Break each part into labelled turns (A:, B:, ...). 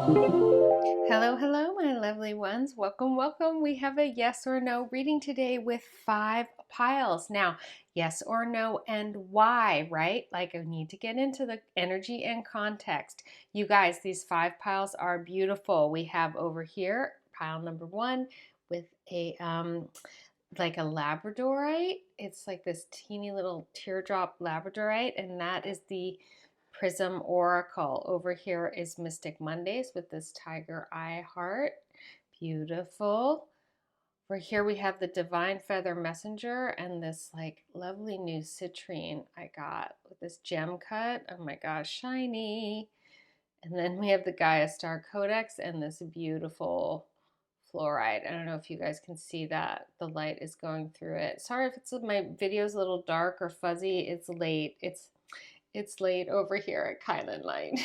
A: Hello, hello, my lovely ones. Welcome, welcome. We have a yes or no reading today with 5 piles. Now, yes or no and why, right? Like, I need to get into the energy and context. You guys, these 5 piles are beautiful. We have over here pile number 1 with a like a labradorite. It's like this teeny little teardrop labradorite, and that is the Prism Oracle. Over here is Mystic Mondays with this tiger eye heart. Beautiful. Over here we have the Divine Feather Messenger and this like lovely new citrine I got with this gem cut. Oh my gosh, shiny. And then we have the Gaia Star Codex and this beautiful fluorite. I don't know if you guys can see that. The light is going through it. Sorry if my video's a little dark or fuzzy. It's late. It's late over here at kylinlight.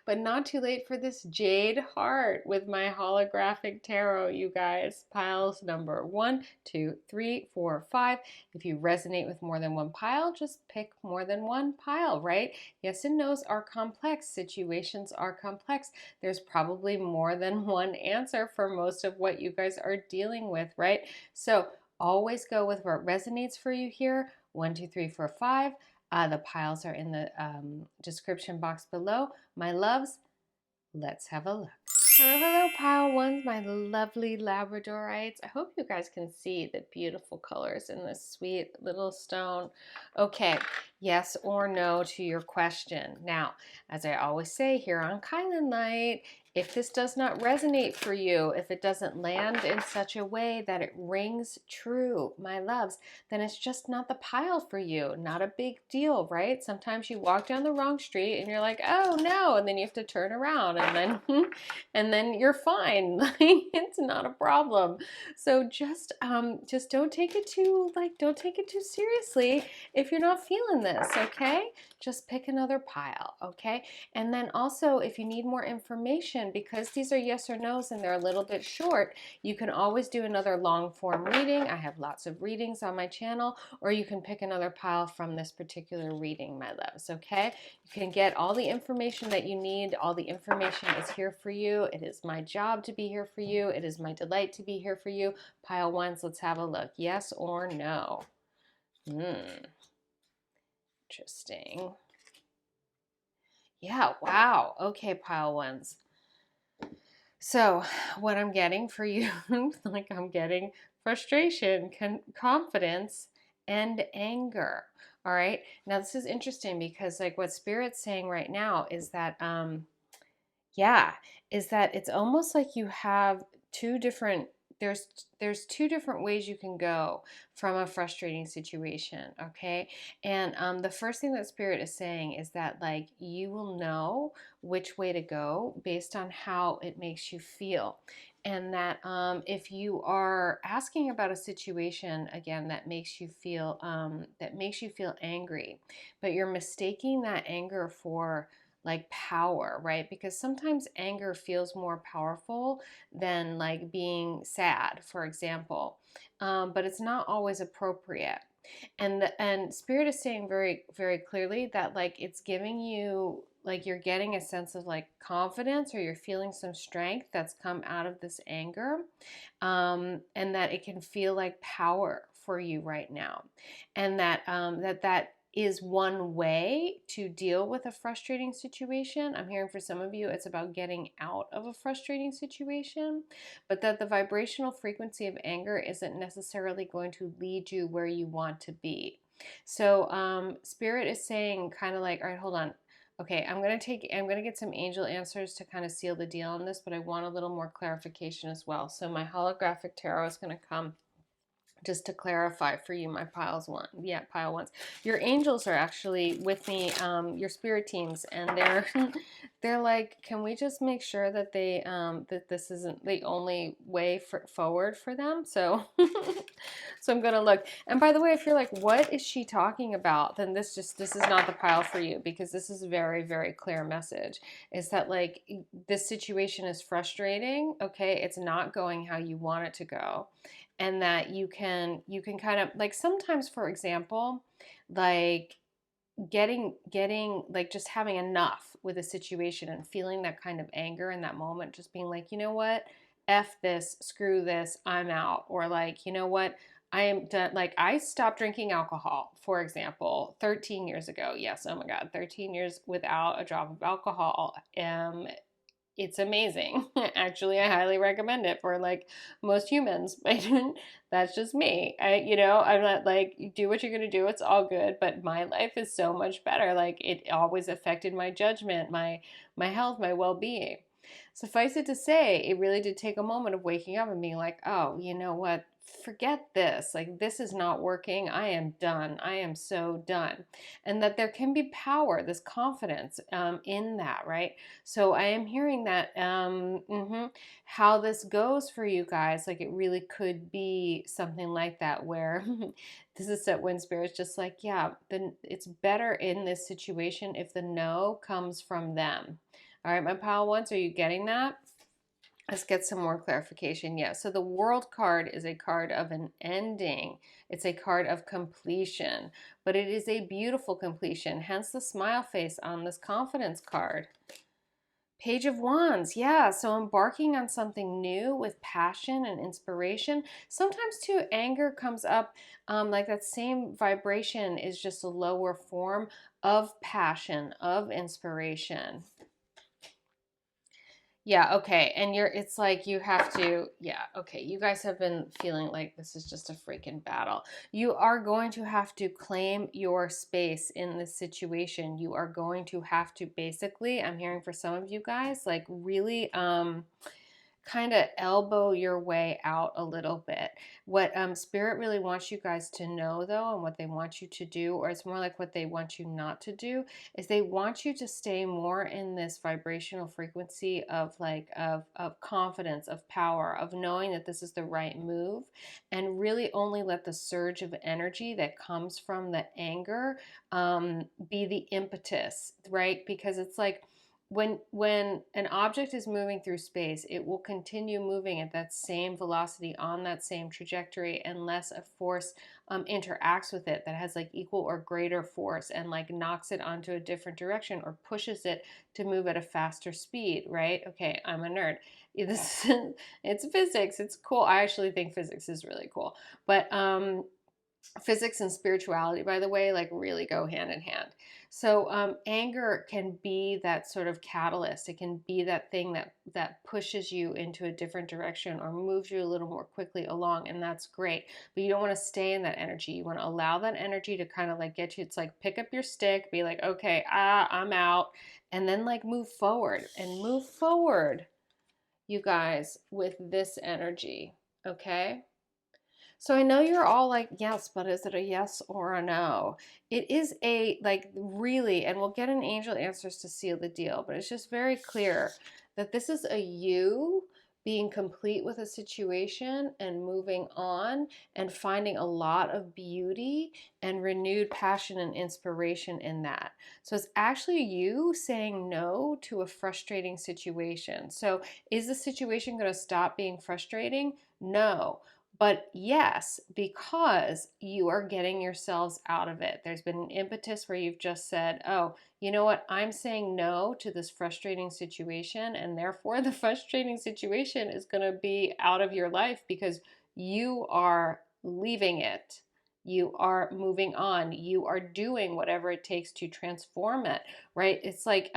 A: But not too late for this Jade heart with my holographic tarot, you guys. Piles number 1, 2, 3, 4, 5. If you resonate with more than one pile, just pick more than one pile, right? Yes and no's are complex. Situations are complex. There's probably more than one answer for most of what you guys are dealing with, right? So always go with what resonates for you here. 1, 2, 3, 4, 5. The piles are in the description box below. My loves, let's have a look. Hello, hello, pile ones, my lovely Labradorites. I hope you guys can see the beautiful colors in this sweet little stone. Okay, yes or no to your question. Now, as I always say here on kylinlight, if this does not resonate for you, if it doesn't land in such a way that it rings true, my loves, then it's just not the pile for you. Not a big deal, right? Sometimes you walk down the wrong street and you're like, oh no, and then you have to turn around and then you're fine. It's not a problem. So just don't take it too seriously if you're not feeling this, okay? Just pick another pile, okay? And then also if you need more information, because these are yes or no's and they're a little bit short, you can always do another long form reading. I have lots of readings on my channel, or you can pick another pile from this particular reading, my loves, okay? You can get all the information that you need. All the information is here for you. It is my job to be here for you. It is my delight to be here for you. Pile ones, let's have a look. Yes or no? Interesting. Yeah, wow. Okay, pile ones. So what I'm getting for you, like I'm getting frustration, confidence, and anger. All right. Now this is interesting because like what Spirit's saying right now is that, yeah, is that it's almost like you have two different, there's two different ways you can go from a frustrating situation, okay? And the first thing that Spirit is saying is that like you will know which way to go based on how it makes you feel. And that if you are asking about a situation again that makes you feel angry, but you're mistaking that anger for like power, right? Because sometimes anger feels more powerful than like being sad, for example, but it's not always appropriate. And Spirit is saying very, very clearly that like it's giving you like you're getting a sense of like confidence, or you're feeling some strength that's come out of this anger, and that it can feel like power for you right now, and that that is one way to deal with a frustrating situation. I'm hearing for some of you it's about getting out of a frustrating situation, but that the vibrational frequency of anger isn't necessarily going to lead you where you want to be. So Spirit is saying kind of like, all right, hold on. Okay, I'm going to get some angel answers to kind of seal the deal on this, but I want a little more clarification as well. So my holographic tarot is going to come just to clarify for you, my pile ones. Your angels are actually with me, your spirit teams, and they're like, can we just make sure that they that this isn't the only way forward for them? So so I'm gonna look. And by the way, if you're like, what is she talking about? Then this is not the pile for you, because this is a very, very clear message. Is that like this situation is frustrating, okay? It's not going how you want it to go. And that you can kind of like sometimes, for example, like getting like just having enough with a situation and feeling that kind of anger in that moment, just being like, you know what, F this, screw this, I'm out. Or like, you know what, I am done. Like, I stopped drinking alcohol, for example, 13 years ago. Yes, oh my God, 13 years without a drop of alcohol. It's amazing. Actually, I highly recommend it for like most humans, but that's just me. I'm not like, do what you're going to do. It's all good. But my life is so much better. Like, it always affected my judgment, my health, my well-being. Suffice it to say, it really did take a moment of waking up and being like, oh, you know what? Forget this. Like, this is not working. I am done. I am so done. And that there can be power, this confidence in that, right? So I am hearing that how this goes for you guys, like it really could be something like that where this is set when Spirit's just like, yeah, then it's better in this situation if the no comes from them. All right, my pile ones, are you getting that? Let's get some more clarification. Yeah, so the World card is a card of an ending. It's a card of completion, but it is a beautiful completion, hence the smile face on this confidence card. Page of Wands, yeah, so embarking on something new with passion and inspiration. Sometimes too, anger comes up, like that same vibration is just a lower form of passion, of inspiration. Yeah, okay. And it's like you have to, yeah, okay. You guys have been feeling like this is just a freaking battle. You are going to have to claim your space in this situation. You are going to have to basically, I'm hearing for some of you guys, like really kind of elbow your way out a little bit. What Spirit really wants you guys to know, though, and what they want you to do, or it's more like what they want you not to do, is they want you to stay more in this vibrational frequency of of confidence, of power, of knowing that this is the right move, and really only let the surge of energy that comes from the anger be the impetus, right? Because it's like, when an object is moving through space, it will continue moving at that same velocity on that same trajectory unless a force interacts with it that has like equal or greater force and like knocks it onto a different direction or pushes it to move at a faster speed, right? Okay, I'm a nerd. It's physics. It's cool. I actually think physics is really cool. But physics and spirituality, by the way, like really go hand in hand. So anger can be that sort of catalyst. It can be that thing that pushes you into a different direction or moves you a little more quickly along, and that's great. But you don't want to stay in that energy. You want to allow that energy to kind of like get you. It's like pick up your stick, be like, okay, I'm out, and then like move forward and move forward, you guys, with this energy. Okay. So I know you're all like, yes, but is it a yes or a no? It is a, like, really, and we'll get an angel answers to seal the deal, but it's just very clear that this is a you being complete with a situation and moving on and finding a lot of beauty and renewed passion and inspiration in that. So it's actually you saying no to a frustrating situation. So is the situation going to stop being frustrating? No. But yes, because you are getting yourselves out of it. There's been an impetus where you've just said, oh, you know what? I'm saying no to this frustrating situation. And therefore, the frustrating situation is going to be out of your life because you are leaving it. You are moving on. You are doing whatever it takes to transform it, right? It's like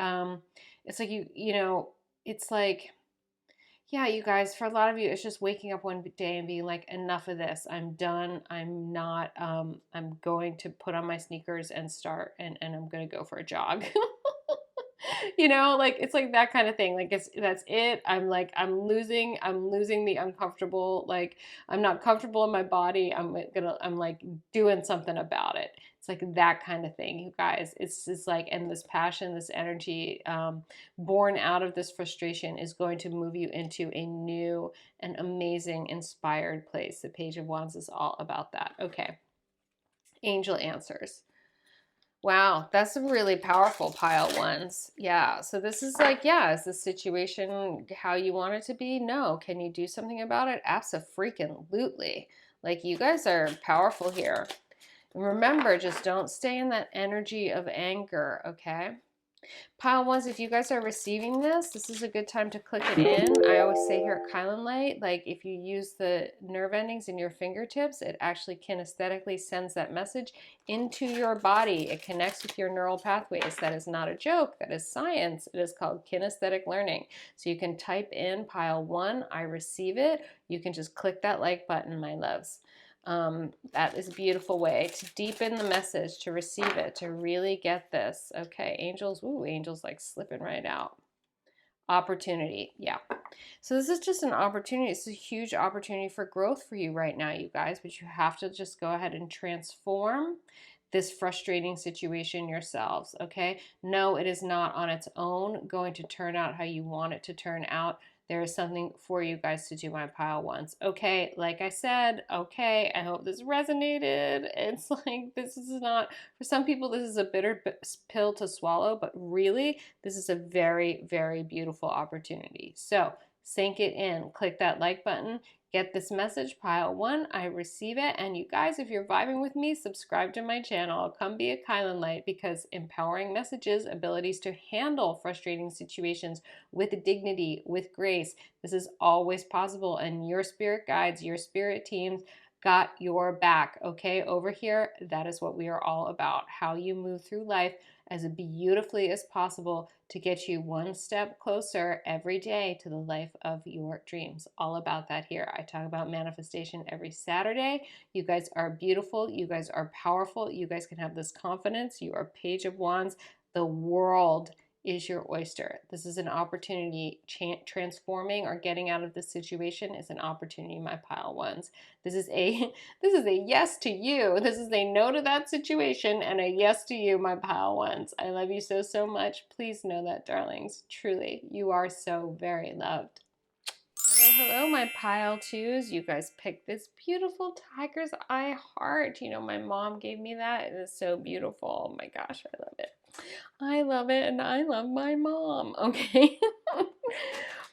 A: it's like, yeah, you guys, for a lot of you, it's just waking up one day and being like, enough of this. I'm done. I'm not, I'm going to put on my sneakers and start, and I'm going to go for a jog. Like it's like that kind of thing. Like that's it. I'm losing the uncomfortable. Like I'm not comfortable in my body. I'm like doing something about it. It's like that kind of thing, you guys. It's just like, and this passion, this energy, born out of this frustration is going to move you into a new and amazing, inspired place. The Page of Wands is all about that. Okay. Angel answers. Wow, that's a really powerful pile ones. Yeah, so this is like, yeah, is the situation how you want it to be? No. Can you do something about it? Abso-freaking-lutely. Like, you guys are powerful here. Remember, just don't stay in that energy of anger, okay? Pile ones, if you guys are receiving this, this is a good time to click it in. I always say here at kylinlight, like if you use the nerve endings in your fingertips, it actually kinesthetically sends that message into your body. It connects with your neural pathways. That is not a joke. That is science. It is called kinesthetic learning. So you can type in pile one, I receive it. You can just click that like button, my loves. That is a beautiful way to deepen the message, to receive it, to really get this. Okay, angels, ooh, angels like slipping right out. Opportunity, yeah. So this is just an opportunity. It's a huge opportunity for growth for you right now, you guys, but you have to just go ahead and transform this frustrating situation yourselves, okay? No, it is not on its own going to turn out how you want it to turn out. There is something for you guys to do, my pile ones. Okay, like I said, okay, I hope this resonated. It's like, this is not, for some people, this is a bitter pill to swallow, but really, this is a very, very beautiful opportunity. So sink it in, click that like button, get this message, pile one, I receive it. And you guys, if you're vibing with me, subscribe to my channel. Come be a kylinlight, because empowering messages, abilities to handle frustrating situations with dignity, with grace, this is always possible. And your spirit guides, your spirit teams got your back, okay? Over here, that is what we are all about. How you move through life as beautifully as possible to get you one step closer every day to the life of your dreams. All about that here. I talk about manifestation every Saturday. You guys are beautiful. You guys are powerful. You guys can have this confidence. You are Page of Wands. The world is your oyster. This is an opportunity. Transforming or getting out of this situation is an opportunity, my pile ones. This is a yes to you. This is a no to that situation and a yes to you, my pile ones. I love you so, so much. Please know that, darlings. Truly, you are so very loved. Hello, hello, my pile twos. You guys picked this beautiful tiger's eye heart. You know, my mom gave me that. It is so beautiful. Oh my gosh, I love it. I love it, and I love my mom. Okay.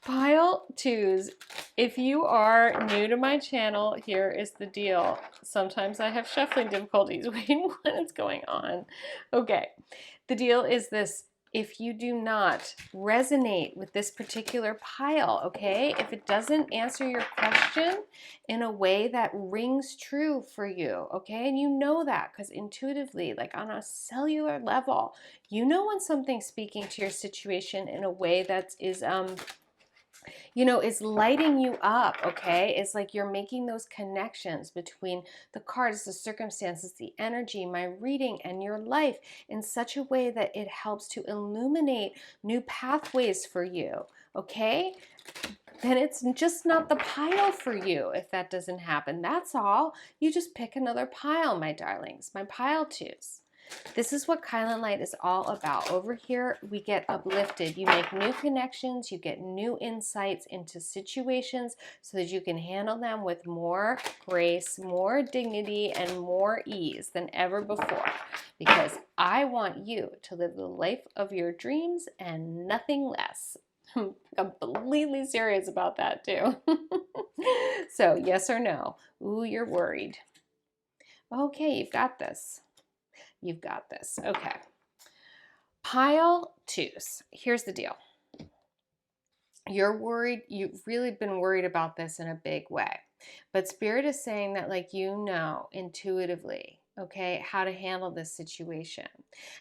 A: Pile twos. If you are new to my channel, here is the deal. Sometimes I have shuffling difficulties. Wait, what is going on? Okay. The deal is this. If you do not resonate with this particular pile, okay, if it doesn't answer your question in a way that rings true for you, okay, and you know that because intuitively, like on a cellular level, you know when something's speaking to your situation in a way that is you know, is lighting you up, okay? It's like you're making those connections between the cards, the circumstances, the energy, my reading, and your life in such a way that it helps to illuminate new pathways for you, okay? Then it's just not the pile for you if that doesn't happen. That's all. You just pick another pile, my darlings, my pile twos. This is what kylinlight is all about. Over here, we get uplifted. You make new connections. You get new insights into situations so that you can handle them with more grace, more dignity, and more ease than ever before. Because I want you to live the life of your dreams and nothing less. I'm completely serious about that too. So yes or no? Ooh, you're worried. Okay, you've got this. You've got this. Okay. Pile twos. Here's the deal. You're worried. You've really been worried about this in a big way. But Spirit is saying that, like, you know intuitively, okay, how to handle this situation.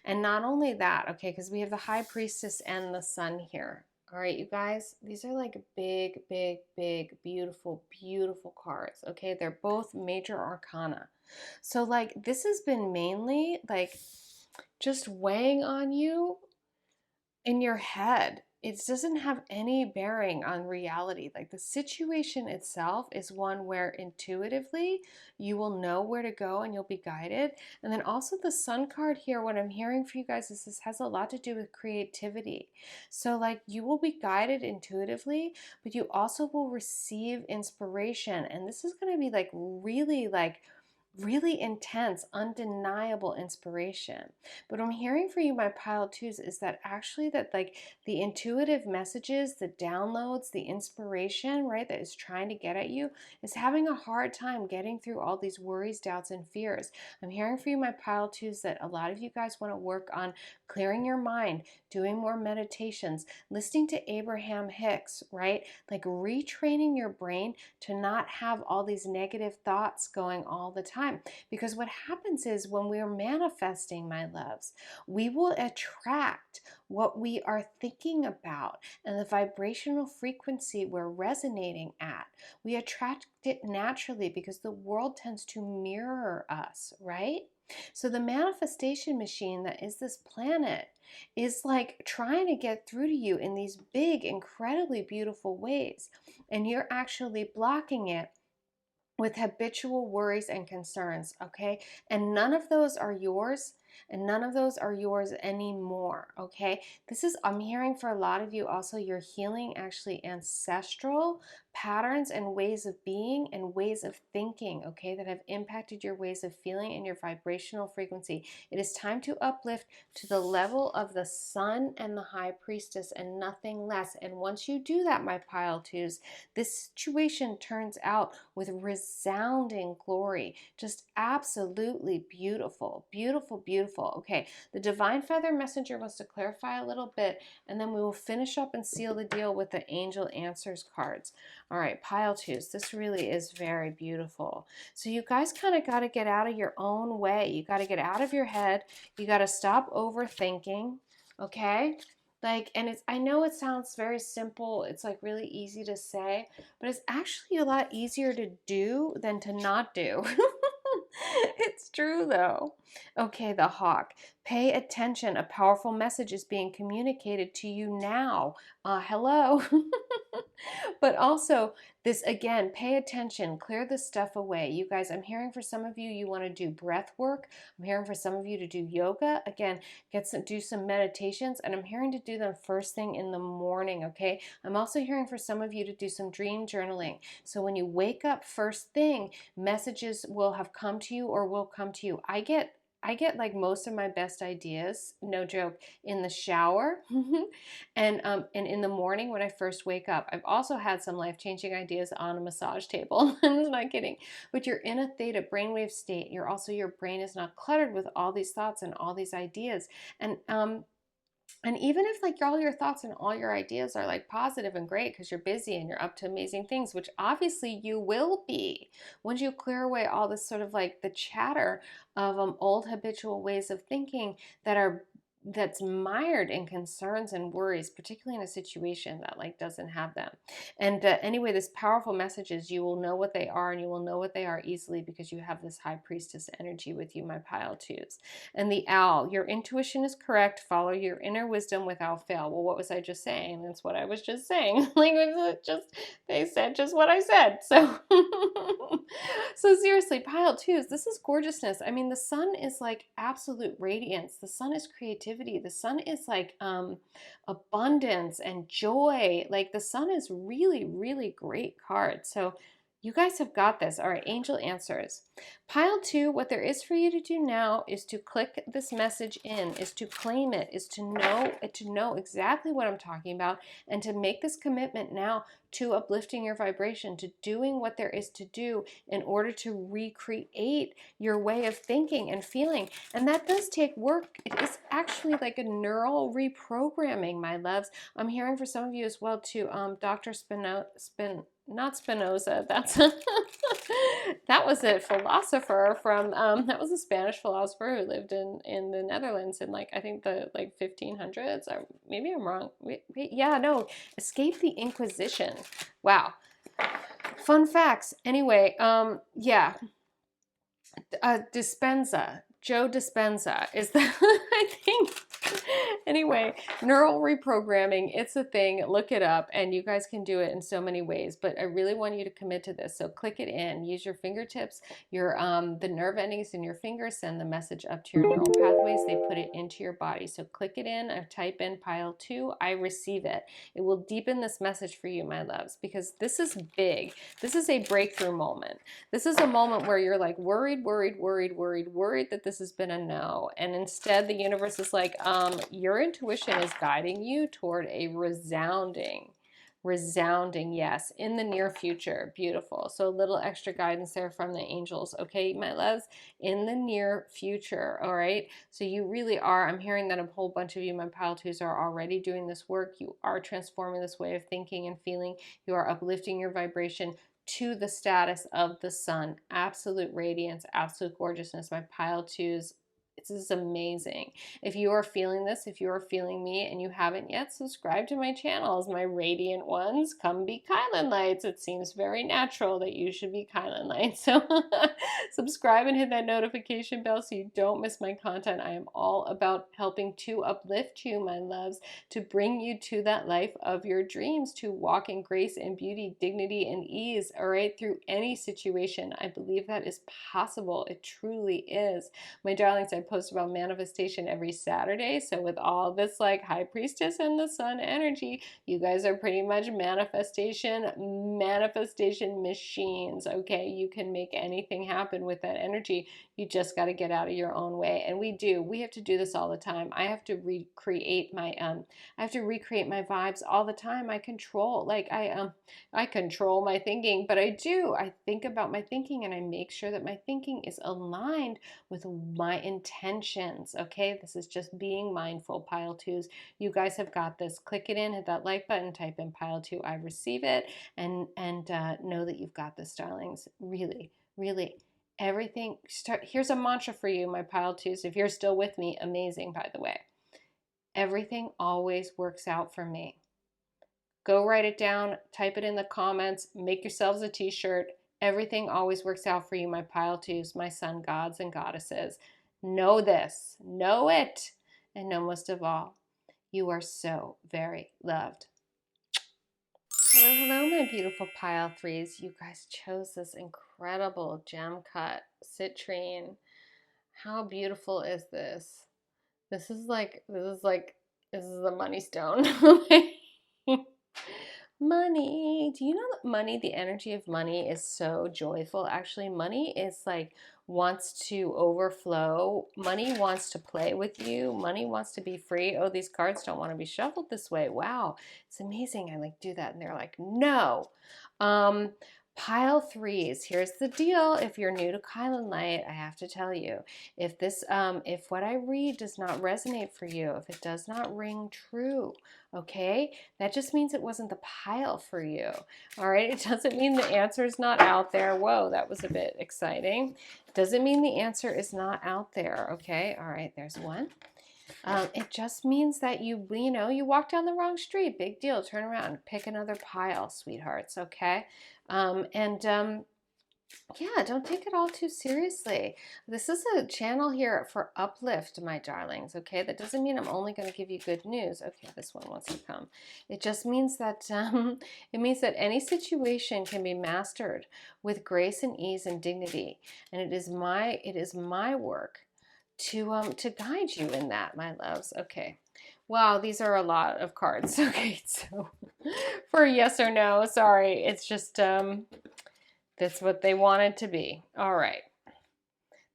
A: And not only that, okay, because we have the High Priestess and the Sun here. All right, you guys, these are like big, big, big, beautiful, beautiful cards. Okay, they're both major arcana. So, like, this has been mainly like just weighing on you in your head. It doesn't have any bearing on reality. Like, the situation itself is one where intuitively you will know where to go and you'll be guided. And then also the Sun card here, what I'm hearing for you guys is this has a lot to do with creativity. So like, you will be guided intuitively, but you also will receive inspiration. And this is going to be like really like really intense, undeniable inspiration. But what I'm hearing for you, my pile twos, is that actually that like the intuitive messages, the downloads, the inspiration, right, that is trying to get at you is having a hard time getting through all these worries, doubts, and fears. I'm hearing for you, my pile twos, that a lot of you guys want to work on clearing your mind, doing more meditations, listening to Abraham Hicks, right? Like retraining your brain to not have all these negative thoughts going all the time. Because what happens is when we are manifesting, my loves, we will attract what we are thinking about and the vibrational frequency we're resonating at. We attract it naturally because the world tends to mirror us, right? So the manifestation machine that is this planet is like trying to get through to you in these big, incredibly beautiful ways. And you're actually blocking it with habitual worries and concerns, okay? And none of those are yours, and none of those are yours anymore, okay? This is, I'm hearing for a lot of you also, you're healing actually ancestral patterns and ways of being and ways of thinking, okay, that have impacted your ways of feeling and your vibrational frequency. It is time to uplift to the level of the sun and the high priestess and nothing less. And once you do that, my pile twos, this situation turns out with resounding glory. Just absolutely beautiful, beautiful, beautiful. Okay, the Divine Feather Messenger wants to clarify a little bit, and then we will finish up and seal the deal with the Angel Answers cards. All right, pile twos. This really is very beautiful. So you guys kind of got to get out of your own way. You got to get out of your head. You got to stop overthinking, okay? Like, and it's, I know it sounds very simple. It's like really easy to say, but it's actually a lot easier to do than to not do. It's true though. Okay, the Hawk. Pay attention. A powerful message is being communicated to you now. Hello. But also, this again, pay attention, clear the stuff away. You guys, I'm hearing for some of you, you want to do breath work. I'm hearing for some of you to do yoga. Again, do some meditations, and I'm hearing to do them first thing in the morning, okay? I'm also hearing for some of you to do some dream journaling. So when you wake up first thing, messages will have come to you or will come to you. I get like most of my best ideas, no joke, in the shower and in the morning when I first wake up. I've also had some life-changing ideas on a massage table. I'm not kidding. But you're in a theta brainwave state. Your brain is not cluttered with all these thoughts and all these ideas. And even if like all your thoughts and all your ideas are like positive and great because you're busy and you're up to amazing things, which obviously you will be once you clear away all this sort of like the chatter of old habitual ways of thinking that's mired in concerns and worries, particularly in a situation that like doesn't have them. And anyway, this powerful message is you will know what they are, and you will know what they are easily because you have this high priestess energy with you, my pile twos. And the owl, your intuition is correct. Follow your inner wisdom without fail. Well, what was I just saying? That's what I was just saying. Like they said just what I said. So so seriously, pile twos, this is gorgeousness. I mean, the sun is like absolute radiance. The sun is creativity. The sun is like abundance and joy. Like the sun is really, really great card. So you guys have got this. All right, angel answers. Pile two, what there is for you to do now is to click this message in, is to claim it, is to know exactly what I'm talking about, and to make this commitment now to uplifting your vibration, to doing what there is to do in order to recreate your way of thinking and feeling. And that does take work. It is actually like a neural reprogramming, my loves. I'm hearing for some of you as well too, Dr. Not Spinoza, that's that was a philosopher from that was a Spanish philosopher who lived in the Netherlands in like I think the like 1500s, or maybe I'm wrong. Wait, yeah, no, escape the Inquisition. Wow, fun facts. Anyway, yeah, Dispenza, Joe Dispenza is the I think Anyway, neural reprogramming, it's a thing. Look it up, and you guys can do it in so many ways, but I really want you to commit to this. So click it in, use your fingertips, your the nerve endings in your fingers send the message up to your neural pathways. They put it into your body. So click it in. I type in pile 2. I receive it. It will deepen this message for you, my loves, because this is big. This is a breakthrough moment. This is a moment where you're like worried that this has been a no. And instead the universe is like, your intuition is guiding you toward a resounding yes in the near future. Beautiful. So a little extra guidance there from the angels. Okay, my loves, in the near future. All right. So you really are, I'm hearing that a whole bunch of you, my pile twos, are already doing this work. You are transforming this way of thinking and feeling. You are uplifting your vibration to the status of the sun. Absolute radiance, absolute gorgeousness. My pile twos, this is amazing. If you are feeling this, if you are feeling me and you haven't yet, subscribe to my channels, my radiant ones. Come be kylinlights. It seems very natural that you should be kylinlights. So subscribe and hit that notification bell so you don't miss my content. I am all about helping to uplift you, my loves, to bring you to that life of your dreams, to walk in grace and beauty, dignity and ease, all right, through any situation. I believe that is possible. It truly is. My darlings, I post about manifestation every Saturday. So with all this like high priestess and the sun energy, you guys are pretty much manifestation machines. Okay, you can make anything happen with that energy. You just got to get out of your own way. And we have to do this all the time. I have to recreate my vibes all the time. I control my thinking, but I think about my thinking and I make sure that my thinking is aligned with my intentions. Okay, this is just being mindful, pile twos. You guys have got this. Click it in, hit that like button, type in pile 2, I receive it, and know that you've got this, darlings. Really, really, everything. Here's a mantra for you, my pile twos. If you're still with me, amazing, by the way. Everything always works out for me. Go write it down, type it in the comments, make yourselves a t-shirt. Everything always works out for you, my pile twos, my sun gods and goddesses. Know this, know it, and know most of all, you are so very loved. Hello, hello, my beautiful pile threes. You guys chose this incredible gem cut citrine. How beautiful is this? This is the money stone. Money. Do you know that money, the energy of money is so joyful? Actually, money is like wants to overflow. Money wants to play with you. Money wants to be free. Oh, these cards don't want to be shuffled this way. Wow. It's amazing. I like do that. And they're like, no. Pile threes. Here's the deal. If you're new to kylinlight, I have to tell you, if what I read does not resonate for you, if it does not ring true, okay, that just means it wasn't the pile for you. All right, it doesn't mean the answer is not out there. Whoa, that was a bit exciting. Doesn't mean the answer is not out there. Okay, all right, there's one. It just means that you walk down the wrong street. Big deal. Turn around, pick another pile, sweethearts. Okay, yeah, don't take it all too seriously. This is a channel here for uplift, my darlings. Okay, that doesn't mean I'm only going to give you good news. Okay, this one wants to come. It just means that any situation can be mastered with grace and ease and dignity, and it is my work to guide you in that, my loves. Okay. Wow, these are a lot of cards. Okay, so for yes or no, sorry, it's just that's what they wanted to be. All right.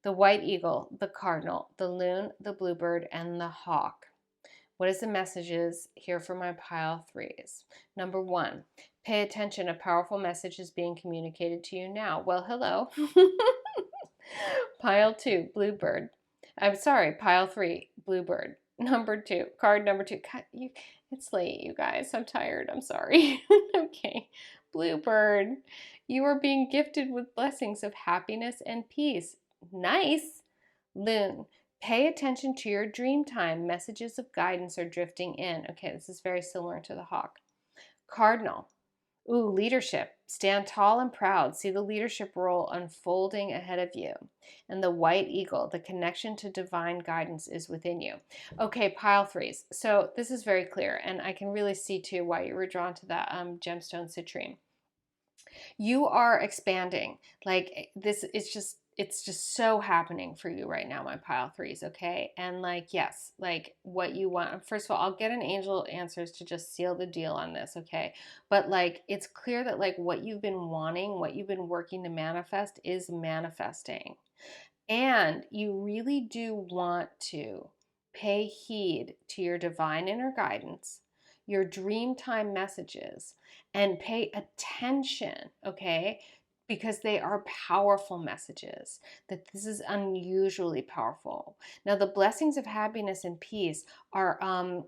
A: The white eagle, the cardinal, the loon, the bluebird, and the hawk. What is the messages here for my pile threes? Number 1, pay attention. A powerful message is being communicated to you now. Well, hello. Pile 2, bluebird. I'm sorry, pile 3, bluebird. Number 2, card number 2. It's late, you guys. I'm tired. I'm sorry. Okay. Bluebird. You are being gifted with blessings of happiness and peace. Nice. Loon. Pay attention to your dream time. Messages of guidance are drifting in. Okay, this is very similar to the hawk. Cardinal. Ooh, leadership. Stand tall and proud. See the leadership role unfolding ahead of you. And the white eagle, the connection to divine guidance is within you. Okay, pile threes. So this is very clear, and I can really see too why you were drawn to that gemstone citrine. You are expanding. Like this, it's just so happening for you right now, my pile threes, okay? And like, yes, like what you want. First of all, I'll get an angel answers to just seal the deal on this, okay? But like, it's clear that like what you've been wanting, what you've been working to manifest is manifesting. And you really do want to pay heed to your divine inner guidance, your dream time messages, and pay attention, okay? Because they are powerful messages, that this is unusually powerful. Now, the blessings of happiness and peace are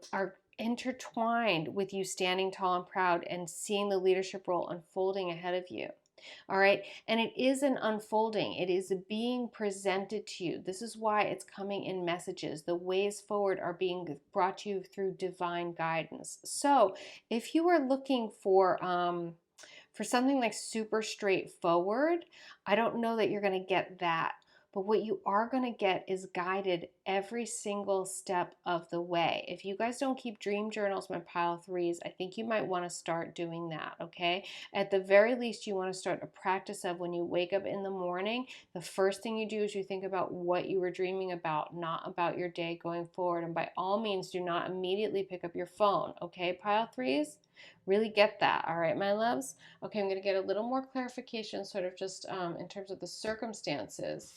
A: intertwined with you standing tall and proud and seeing the leadership role unfolding ahead of you. All right. And it is an unfolding, it is being presented to you. This is why it's coming in messages. The ways forward are being brought to you through divine guidance. So if you are looking for something like super straightforward, I don't know that you're going to get that. But what you are going to get is guided every single step of the way. If you guys don't keep dream journals, my pile threes, I think you might want to start doing that, okay? At the very least, you want to start a practice of when you wake up in the morning, the first thing you do is you think about what you were dreaming about, not about your day going forward. And by all means, do not immediately pick up your phone, okay, pile threes? Really get that, all right, my loves? Okay, I'm going to get a little more clarification, sort of just in terms of the circumstances.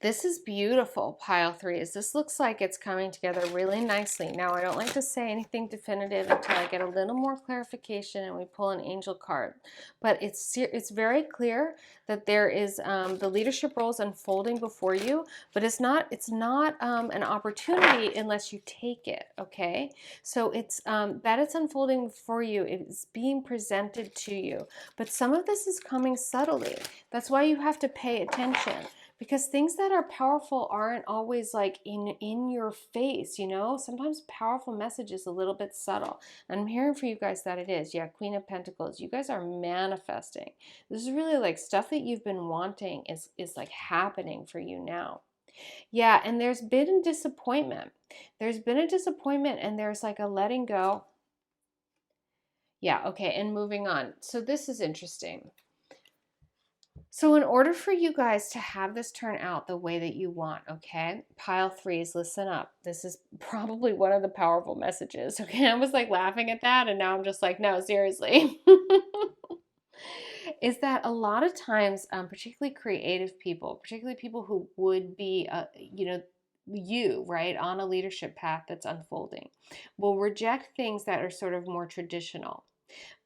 A: This is beautiful, pile threes. This looks like it's coming together really nicely. Now, I don't like to say anything definitive until I get a little more clarification and we pull an angel card. But it's very clear that there is the leadership roles unfolding before you, but it's not an opportunity unless you take it, okay? So it's that it's unfolding for you. It's being presented to you. But some of this is coming subtly. That's why you have to pay attention. Because things that are powerful aren't always like in your face, you know? Sometimes powerful message is a little bit subtle. And I'm hearing for you guys that it is. Yeah, Queen of Pentacles. You guys are manifesting. This is really like stuff that you've been wanting is like happening for you now. Yeah, and there's been a disappointment. There's been a disappointment and there's like a letting go. Yeah, okay, and moving on. So this is interesting. So in order for you guys to have this turn out the way that you want, okay, pile threes, listen up. This is probably one of the powerful messages, okay? I was like laughing at that and now I'm just like, no, seriously. Is that a lot of times, particularly creative people, particularly people who would be, right, on a leadership path that's unfolding, will reject things that are sort of more traditional.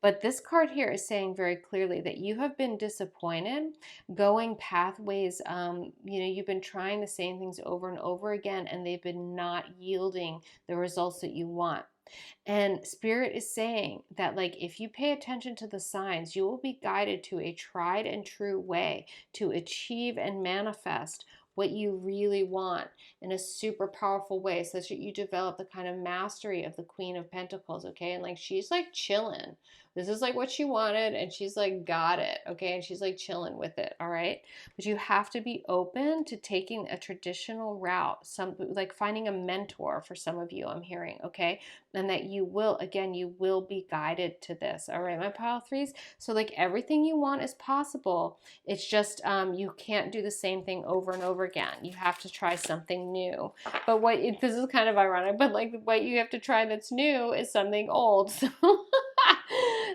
A: But this card here is saying very clearly that you have been disappointed going pathways. You've been trying the same things over and over again, and they've been not yielding the results that you want. And Spirit is saying that, like, if you pay attention to the signs, you will be guided to a tried and true way to achieve and manifest what you really want in a super powerful way, such that you develop the kind of mastery of the Queen of Pentacles, okay? And like, she's like chilling. This is like what she wanted, and she's like got it, okay? And she's like chilling with it, all right? But you have to be open to taking a traditional route, like finding a mentor for some of you, I'm hearing, okay? And that you will be guided to this, all right, my pile threes? So like everything you want is possible. It's just you can't do the same thing over and over again. You have to try something new. But this is kind of ironic, but like what you have to try that's new is something old. So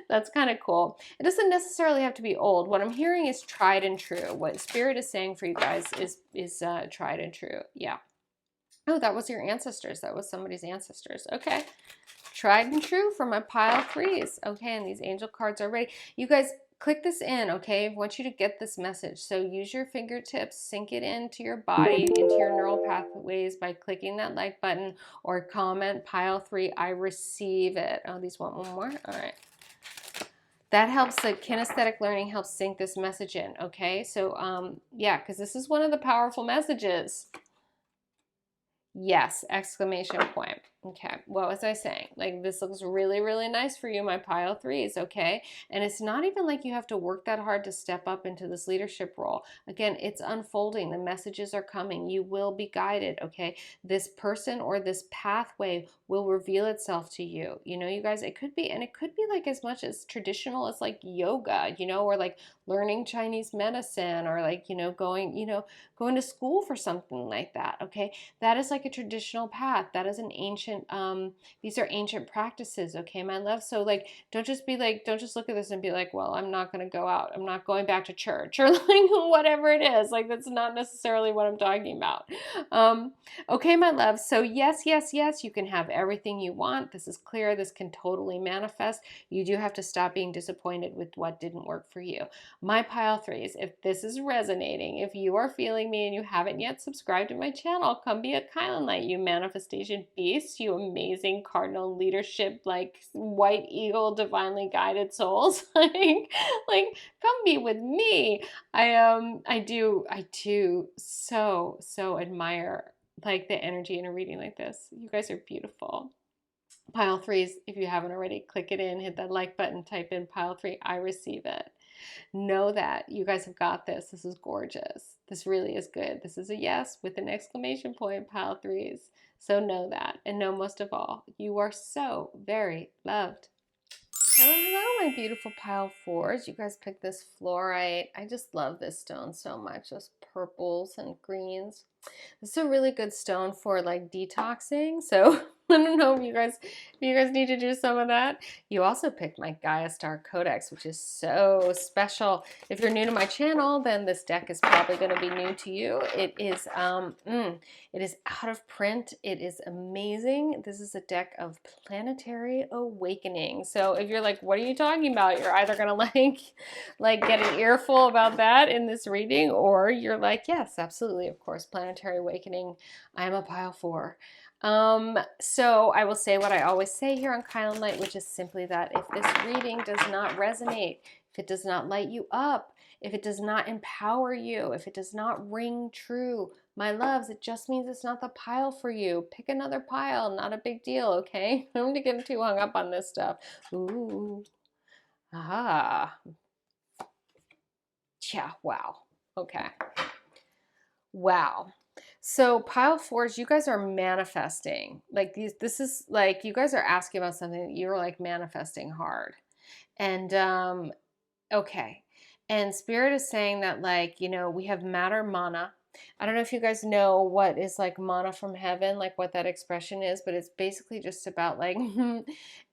A: that's kind of cool. It doesn't necessarily have to be old. What I'm hearing is tried and true. What Spirit is saying for you guys is tried and true. Yeah. Oh, that was your ancestors. That was somebody's ancestors. Okay. Tried and true for my pile threes. Okay, and these angel cards are ready. You guys, click this in, okay? I want you to get this message. So use your fingertips, sink it into your body, into your neural pathways by clicking that like button or comment pile three, I receive it. Oh, these want one more? All right. That helps, the kinesthetic learning helps sink this message in, okay? So, yeah, because this is one of the powerful messages. Yes, exclamation point. Okay, what was I saying? Like, this looks really, really nice for you, my pile threes, okay? And it's not even like you have to work that hard to step up into this leadership role. Again, it's unfolding. The messages are coming. You will be guided, okay? This person or this pathway will reveal itself to you. You know, you guys, it could be, and it could be like as much as traditional as like yoga, you know, or like learning Chinese medicine, or like, going to school for something like that, okay? That is like a traditional path. That is an ancient, these are ancient practices, okay, my love? So like, don't just look at this and be like, well, I'm not going to go out. I'm not going back to church, or like whatever it is. Like, that's not necessarily what I'm talking about. Okay, my love. So yes, yes, yes, you can have everything you want. This is clear. This can totally manifest. You do have to stop being disappointed with what didn't work for you. My pile threes, if this is resonating, if you are feeling me and you haven't yet subscribed to my channel, come be a kylinlight, you manifestation beasts, you amazing cardinal leadership, like white eagle, divinely guided souls. like come be with me. I do so admire like the energy in a reading like this. You guys are beautiful. Pile threes, if you haven't already, click it in, hit that like button, type in pile three, I receive it. Know that you guys have got this. This is gorgeous. This really is good. This is a yes with an exclamation point, pile threes. So know that, and know most of all, you are so very loved. Hello, my beautiful pile fours. You guys picked this fluorite. I just love this stone so much. Those purples and greens. This is a really good stone for like detoxing. So I don't know if you guys need to do some of that. You also picked my Gaia Star Codex, which is so special. If you're new to my channel, then this deck is probably going to be new to you. It is it is out of print. It is amazing. This is a deck of planetary awakening. So if you're like, what are you talking about? You're either going to like get an earful about that in this reading, or you're like, yes, absolutely, of course, planetary awakening. I am a pile four. So I will say what I always say here on kylinlight, which is simply that if this reading does not resonate, if it does not light you up, if it does not empower you, if it does not ring true, my loves, it just means it's not the pile for you. Pick another pile, not a big deal, okay? I don't want to get too hung up on this stuff. Ooh. Ah. Yeah, wow. Okay. Wow. So pile fours, you guys are manifesting. Like this is like you guys are asking about something that you're like manifesting hard. And okay. And Spirit is saying that, like, we have matter mana. I don't know if you guys know what is like mana from heaven, like what that expression is, but it's basically just about like,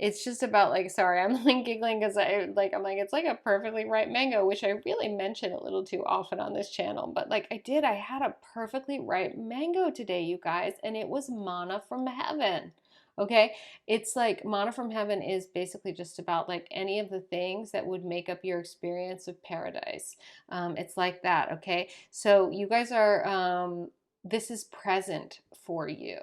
A: it's just about like, sorry, I'm like giggling because I'm like, it's like a perfectly ripe mango, which I really mention a little too often on this channel. But like I had a perfectly ripe mango today, you guys, and it was mana from heaven. Okay, it's like mana from heaven is basically just about like any of the things that would make up your experience of paradise. It's like that, okay? So you guys are, this is present for you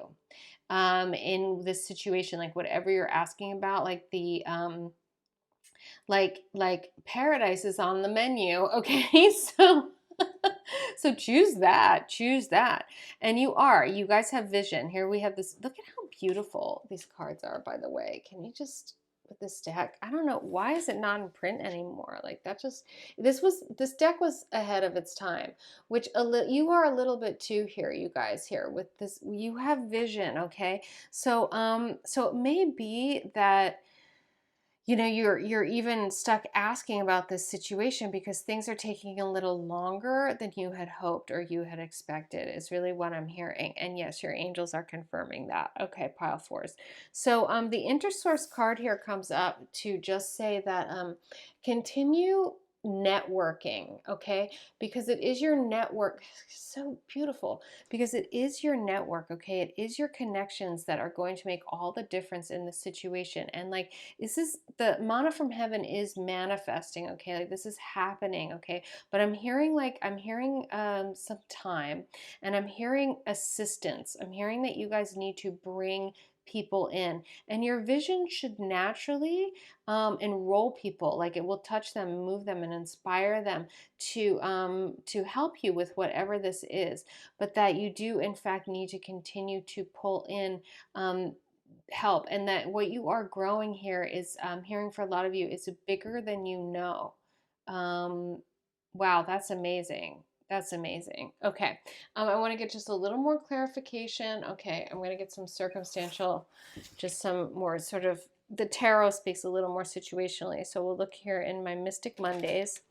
A: in this situation, like whatever you're asking about, like the, like paradise is on the menu, okay? So so choose that. And you guys have vision. Here we have this, look at how beautiful these cards are, by the way. Can you just, with this deck, I don't know, why is it not in print anymore? Like that just, this deck was ahead of its time, which you are a little bit too here, you guys, here with this, you have vision, okay? So, so it may be that, you're even stuck asking about this situation because things are taking a little longer than you had hoped or you had expected, is really what I'm hearing. And yes, your angels are confirming that. Okay, pile fours. So the intersource card here comes up to just say that continue networking, okay? Because it is your network. So beautiful. Because it is your network, okay? It is your connections that are going to make all the difference in the situation. And like, this is the mana from heaven is manifesting, okay? Like this is happening, okay? But I'm hearing some time, and I'm hearing assistance. I'm hearing that you guys need to bring people in, and your vision should naturally enroll people. Like it will touch them, move them, and inspire them to help you with whatever this is. But that you do in fact need to continue to pull in help, and that what you are growing here is, hearing for a lot of you, is bigger than you know. Um, wow, that's amazing. That's amazing. Okay, I want to get just a little more clarification. Okay, I'm going to get some circumstantial, just some more sort of, the tarot speaks a little more situationally. So we'll look here in my Mystic Mondays.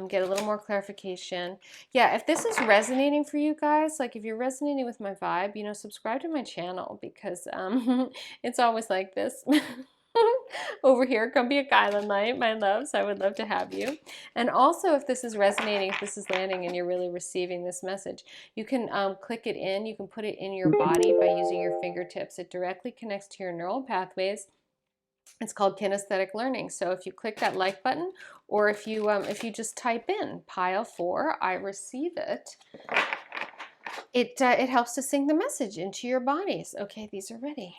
A: Get a little more clarification. Yeah, if this is resonating for you guys, like if you're resonating with my vibe, you know, subscribe to my channel, because it's always like this. Over here, come be a kylinlight, my loves. I would love to have you. And also, if this is resonating, if this is landing and you're really receiving this message, you can click it in. You can put it in your body by using your fingertips. It directly connects to your neural pathways. It's called kinesthetic learning. So if you click that like button, or if you just type in pile 4, I receive it, it helps to sing the message into your bodies. Okay, these are ready.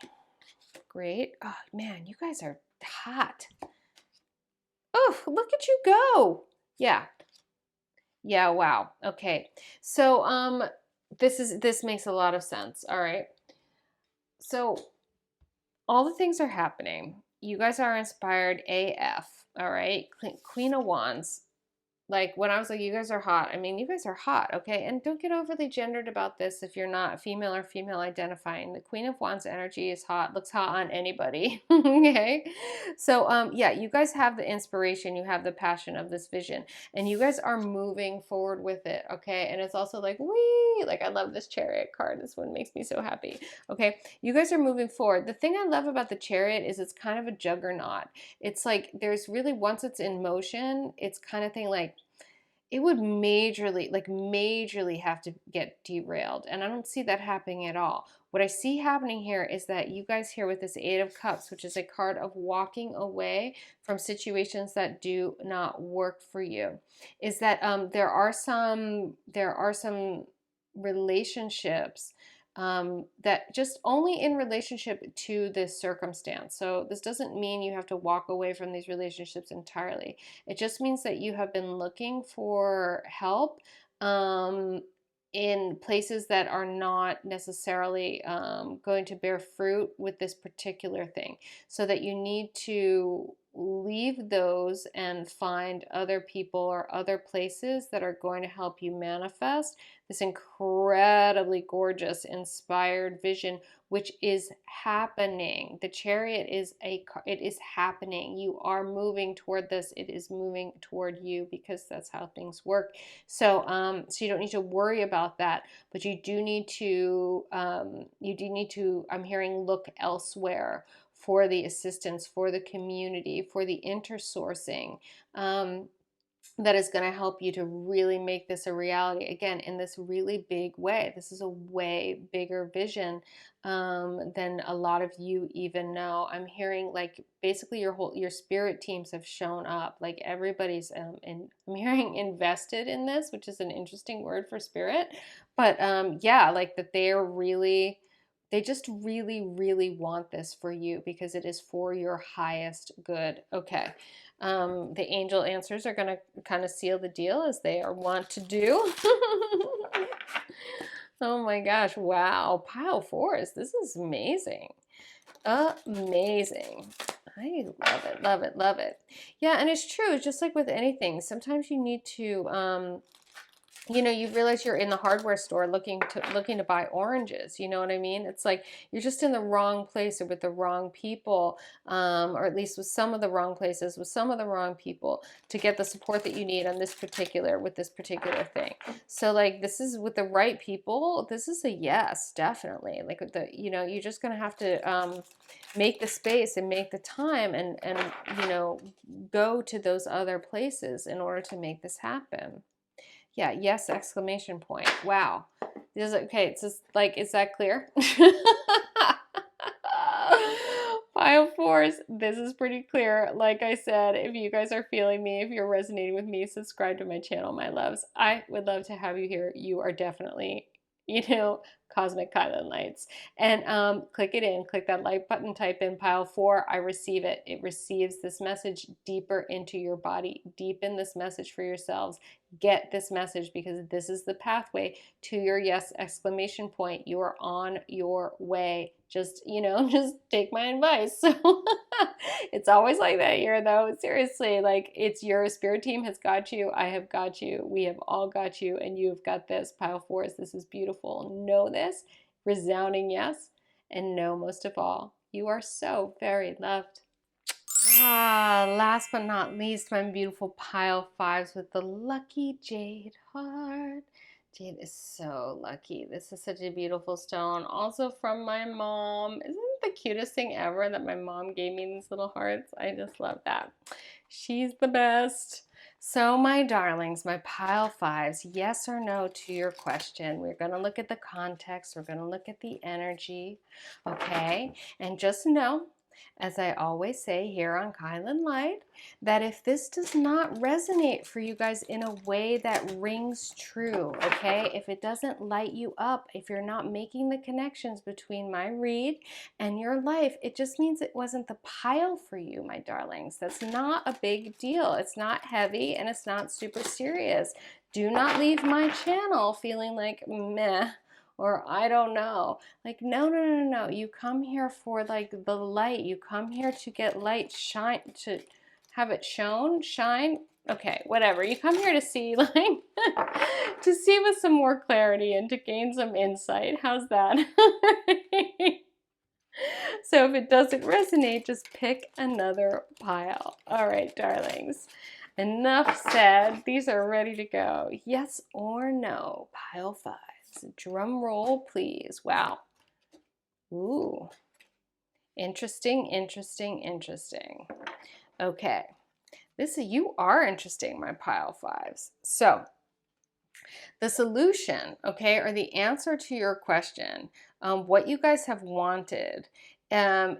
A: Great. Oh man, you guys are hot. Oh, look at you go. Yeah. Yeah, wow. Okay. So this makes a lot of sense. All right. So all the things are happening. You guys are inspired AF. All right. Queen of Wands. Like when I was like, you guys are hot. I mean, you guys are hot, okay? And don't get overly gendered about this if you're not female or female identifying. The Queen of Wands energy is hot, looks hot on anybody, okay? So, yeah, you guys have the inspiration, you have the passion of this vision, and you guys are moving forward with it, okay? And it's also like, wee, like I love this Chariot card. This one makes me so happy, okay? You guys are moving forward. The thing I love about the Chariot is it's kind of a juggernaut. It's like there's really, once it's in motion, it's kind of thing like, it would majorly have to get derailed. And I don't see that happening at all. What I see happening here is that you guys here with this Eight of Cups, which is a card of walking away from situations that do not work for you, is that there are some relationships that just only in relationship to this circumstance. So this doesn't mean you have to walk away from these relationships entirely. It just means that you have been looking for help in places that are not necessarily going to bear fruit with this particular thing. So that you need to leave those and find other people or other places that are going to help you manifest this incredibly gorgeous, inspired vision, which is happening. The Chariot is it is happening. You are moving toward this. It is moving toward you, because that's how things work. So, so you don't need to worry about that, but you do need to, I'm hearing, look elsewhere for the assistance, for the community, for the intersourcing. That is going to help you to really make this a reality, again, in this really big way. This is a way bigger vision than a lot of you even know. I'm hearing like basically your spirit teams have shown up, like everybody's I'm hearing invested in this, which is an interesting word for spirit, but yeah, like that they just really want this for you, because it is for your highest good. Okay. The angel answers are going to kind of seal the deal, as they are wont to do. Oh my gosh. Wow. Pile 4s. This is amazing. Amazing. I love it. Love it. Love it. Yeah. And it's true. It's just like with anything. Sometimes you need to, you know, you realize you're in the hardware store looking to buy oranges. You know what I mean? It's like you're just in the wrong place, or with the wrong people, or at least with some of the wrong places, with some of the wrong people, to get the support that you need on this particular thing. So like this is with the right people. This is a yes, definitely. Like with the, you know, you're just gonna have to make the space and make the time, and you know, go to those other places in order to make this happen. Yeah, yes, exclamation point. Wow. Okay, it's just like, is that clear? Pile 4s, this is pretty clear. Like I said, if you guys are feeling me, if you're resonating with me, subscribe to my channel, my loves. I would love to have you here. You are definitely, you know, Cosmic Kylan Lights. And click it in, click that like button, type in pile 4. I receive it. It receives this message deeper into your body. Deepen this message for yourselves. Get this message, because this is the pathway to your yes exclamation point. You are on your way. Just, just take my advice. So it's always like that here, though. Seriously, like, it's your spirit team has got you. I have got you. We have all got you, and you've got this. Pile 4s, this is beautiful. Know this, resounding yes, and know most of all, you are so very loved. Last but not least, my beautiful pile 5s with the lucky Jade heart. Jade is so lucky. This is such a beautiful stone. Also from my mom. Isn't it the cutest thing ever that my mom gave me these little hearts? I just love that. She's the best. So my darlings, my pile 5s, yes or no to your question. We're going to look at the context. We're going to look at the energy. Okay? And just know, as I always say here on kylinlight, that if this does not resonate for you guys in a way that rings true, okay, if it doesn't light you up, if you're not making the connections between my read and your life, it just means it wasn't the pile for you, my darlings. That's not a big deal. It's not heavy and it's not super serious. Do not leave my channel feeling like meh, or I don't know. Like, no. You come here for like the light. You come here to get light, shine, to have it shine. Okay, whatever. You come here to see, like, to see with some more clarity and to gain some insight. How's that? So if it doesn't resonate, just pick another pile. All right, darlings. Enough said. These are ready to go. Yes or no, pile 5. Drum roll, please. Wow. Ooh. Interesting. Okay. You are interesting, my pile 5s. So, the solution, okay, or the answer to your question, what you guys have wanted,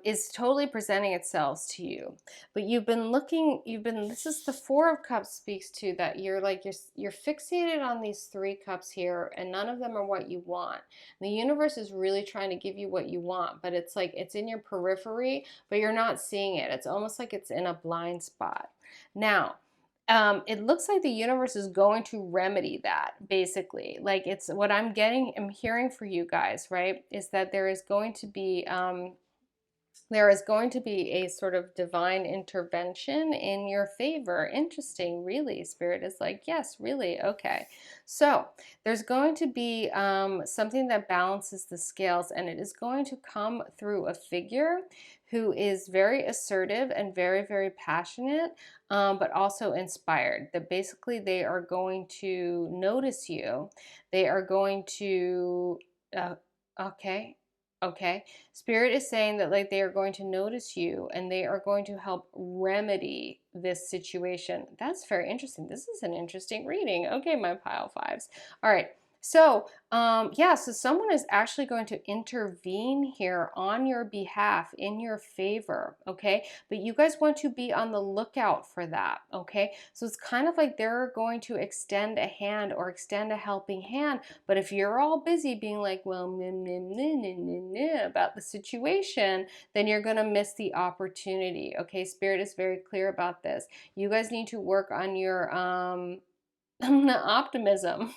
A: is totally presenting itself to you. But this is the 4 of Cups speaks to that you're fixated on these 3 cups here, and none of them are what you want. The universe is really trying to give you what you want, but it's like it's in your periphery, but you're not seeing it. It's almost like it's in a blind spot. Now, it looks like the universe is going to remedy that, basically. Like, it's what I'm hearing for you guys, right, is that there is going to be a sort of divine intervention in your favor. Interesting, really. Spirit is like, yes, really, okay. So there's going to be something that balances the scales, and it is going to come through a figure who is very assertive and very, very passionate, but also inspired. That basically they are going to notice you. They are going to, okay. Spirit is saying that, like, they are going to notice you and they are going to help remedy this situation. That's very interesting. This is an interesting reading. Okay, my pile 5s. All right. So, so someone is actually going to intervene here on your behalf, in your favor, okay? But you guys want to be on the lookout for that, okay? So it's kind of like they're going to extend a hand or extend a helping hand, but if you're all busy being like, well, about the situation, then you're going to miss the opportunity, okay? Spirit is very clear about this. You guys need to work on your optimism.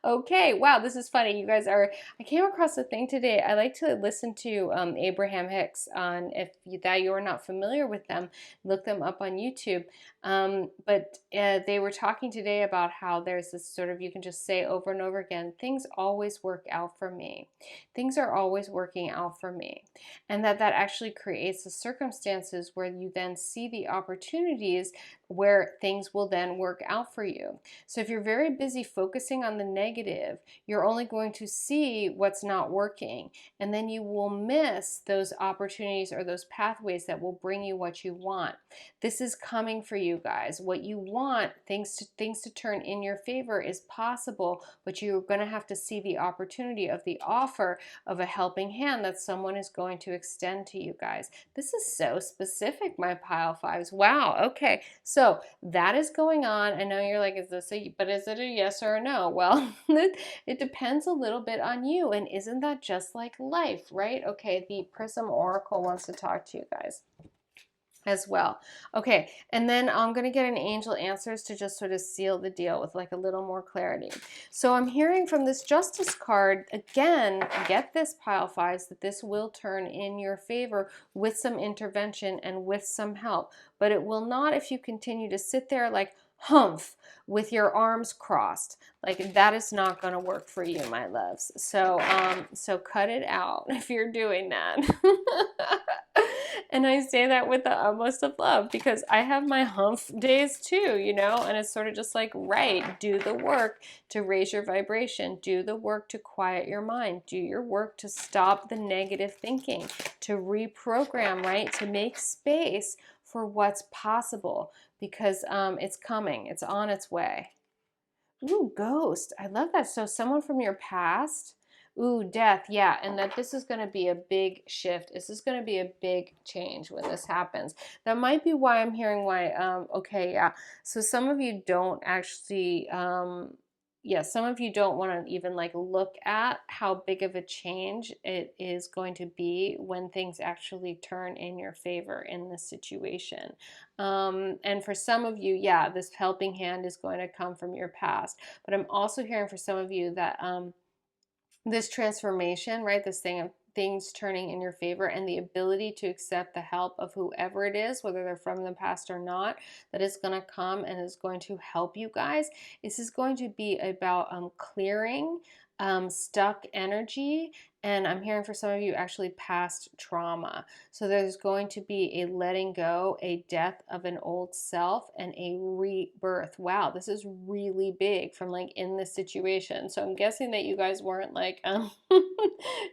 A: Okay, wow, this is funny. I came across a thing today. I like to listen to Abraham Hicks on, if you are not familiar with them, look them up on YouTube. But they were talking today about how there's this sort of, you can just say over and over again, things always work out for me. Things are always working out for me. And that actually creates the circumstances where you then see the opportunities where things will then work out for you. So if you're very busy focusing on the negative, you're only going to see what's not working, and then you will miss those opportunities or those pathways that will bring you what you want. This is coming for you guys. What you want, things to turn in your favor, is possible, but you're going to have to see the opportunity of the offer of a helping hand that someone is going to extend to you guys. This is so specific, my pile 5s. Wow, okay. So that is going on. I know you're like, is it a yes or or a no? Well, it depends a little bit on you. And isn't that just like life, right? Okay, the Prism Oracle wants to talk to you guys as well. Okay, and then I'm going to get an angel answers to just sort of seal the deal with like a little more clarity. So I'm hearing from this Justice card, again, get this, pile fives, that this will turn in your favor with some intervention and with some help. But it will not if you continue to sit there like humph with your arms crossed. Like that is not going to work for you, my loves. So so cut it out if you're doing that. And I say that with the utmost of love because I have my humph days too, you know, and it's sort of just like, right, do the work to raise your vibration, do the work to quiet your mind, do your work to stop the negative thinking, to reprogram, right, to make space for what's possible because it's coming, it's on its way. Ooh, ghost. I love that. So someone from your past. Ooh, death. Yeah, and that this is going to be a big shift. This is going to be a big change when this happens. That might be why I'm hearing why. Okay, yeah. So some of you don't actually. Yeah, some of you don't want to even like look at how big of a change it is going to be when things actually turn in your favor in this situation. And for some of you, yeah, this helping hand is going to come from your past. But I'm also hearing for some of you that this transformation, right, this thing of things turning in your favor and the ability to accept the help of whoever it is, whether they're from the past or not, that is going to come and is going to help you guys. This is going to be about clearing stuck energy. And I'm hearing for some of you actually past trauma. So there's going to be a letting go, a death of an old self, and a rebirth. Wow, this is really big from like in this situation. So I'm guessing that you guys weren't like,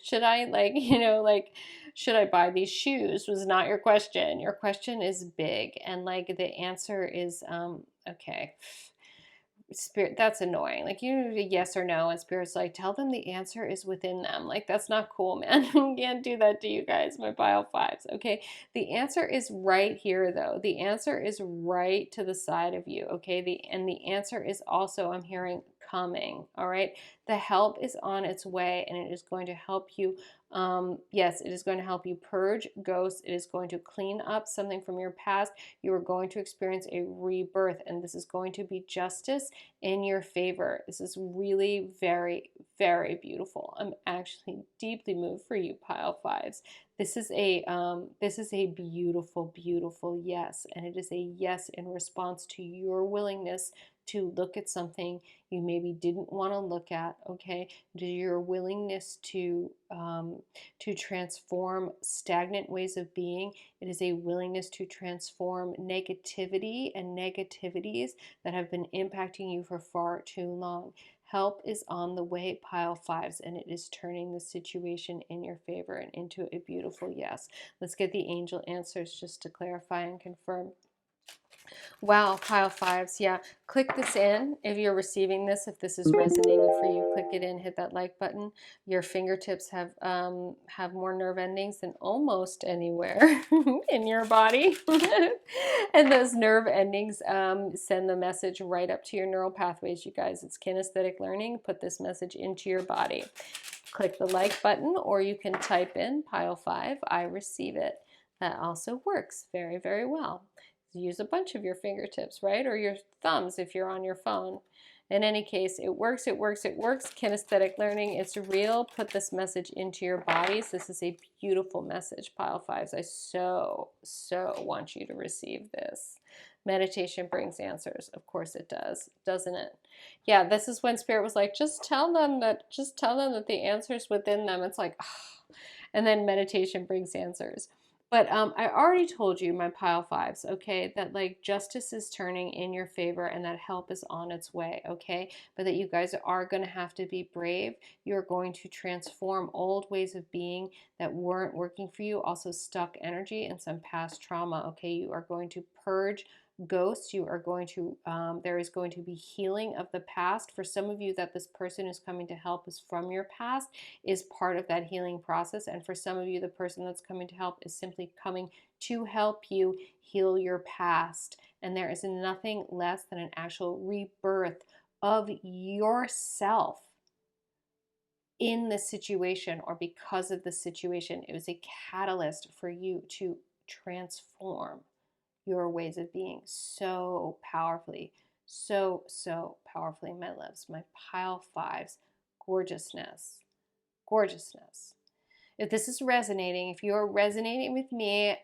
A: should I like, you know, like, should I buy these shoes was not your question. Your question is big. And like the answer is, okay. Spirit, that's annoying. Like you need a yes or no, and Spirit's like, tell them the answer is within them. Like that's not cool, man. You can't do that to you guys, my pile fives. Okay, the answer is right here though. The answer is right to the side of you. Okay, the answer is also, I'm hearing, coming. All right, the help is on its way, and it is going to help you. Yes, it is going to help you purge ghosts. It is going to clean up something from your past. You are going to experience a rebirth, and this is going to be justice in your favor. This is really very, very beautiful. I'm actually deeply moved for you, pile fives. This is a beautiful, beautiful yes, and it is a yes in response to your willingness to look at something you maybe didn't want to look at. Okay, to your willingness to transform stagnant ways of being. It is a willingness to transform negativity and negativities that have been impacting you for far too long. Help is on the way, pile fives, and it is turning the situation in your favor and into a beautiful yes. Let's get the angel answers just to clarify and confirm. Wow, pile fives. Yeah, click this in if you're receiving this. If this is resonating for you, click it in. Hit that like button. Your fingertips have more nerve endings than almost anywhere in your body, and those nerve endings send the message right up to your neural pathways. You guys, it's kinesthetic learning. Put this message into your body. Click the like button, or you can type in pile five. I receive it. That also works very, very well. Use a bunch of your fingertips, right? Or your thumbs if you're on your phone. In any case, it works, it works, it works. Kinesthetic learning, it's real. Put this message into your bodies. This is a beautiful message, pile fives. I so want you to receive this. Meditation brings answers. Of course it does, doesn't it? Yeah, this is when Spirit was like, just tell them that the answer's within them. It's like, oh. And then meditation brings answers. But I already told you, my pile fives, okay, that like justice is turning in your favor and that help is on its way, okay? But that you guys are going to have to be brave. You're going to transform old ways of being that weren't working for you, also stuck energy and some past trauma, okay? You are going to purge ghosts. You are going to there is going to be healing of the past. For some of you, that this person is coming to help is from your past, is part of that healing process. And for some of you, the person that's coming to help is simply coming to help you heal your past. And there is nothing less than an actual rebirth of yourself in the situation or because of the situation. It was a catalyst for you to transform your ways of being so powerfully, so powerfully, my loves, my pile fives. Gorgeousness, gorgeousness. If this is resonating, if you're resonating with me,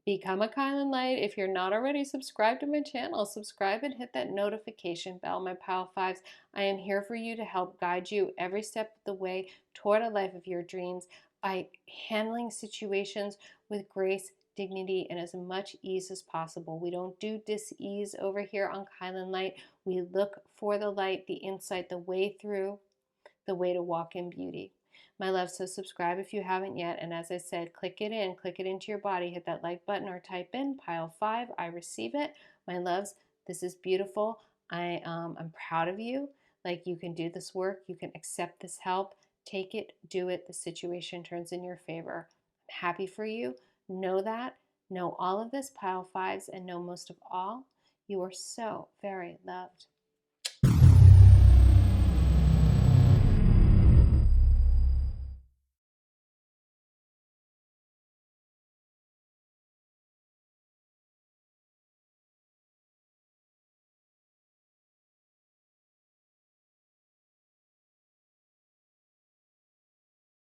A: become a kylinlight. If you're not already subscribed to my channel, subscribe and hit that notification bell, my pile fives. I am here for you to help guide you every step of the way toward a life of your dreams by handling situations with grace, dignity, and as much ease as possible. We don't do dis-ease over here on kylinlight. We look for the light, the insight, the way through, the way to walk in beauty. My love, so subscribe if you haven't yet. And as I said, click it into your body, hit that like button or type in pile 5. I receive it. My loves, this is beautiful. I'm proud of you. Like, you can do this work. You can accept this help. Take it, do it. The situation turns in your favor. I'm happy for you. Know that. Know all of this, pile 5s, and know most of all, you are so very loved.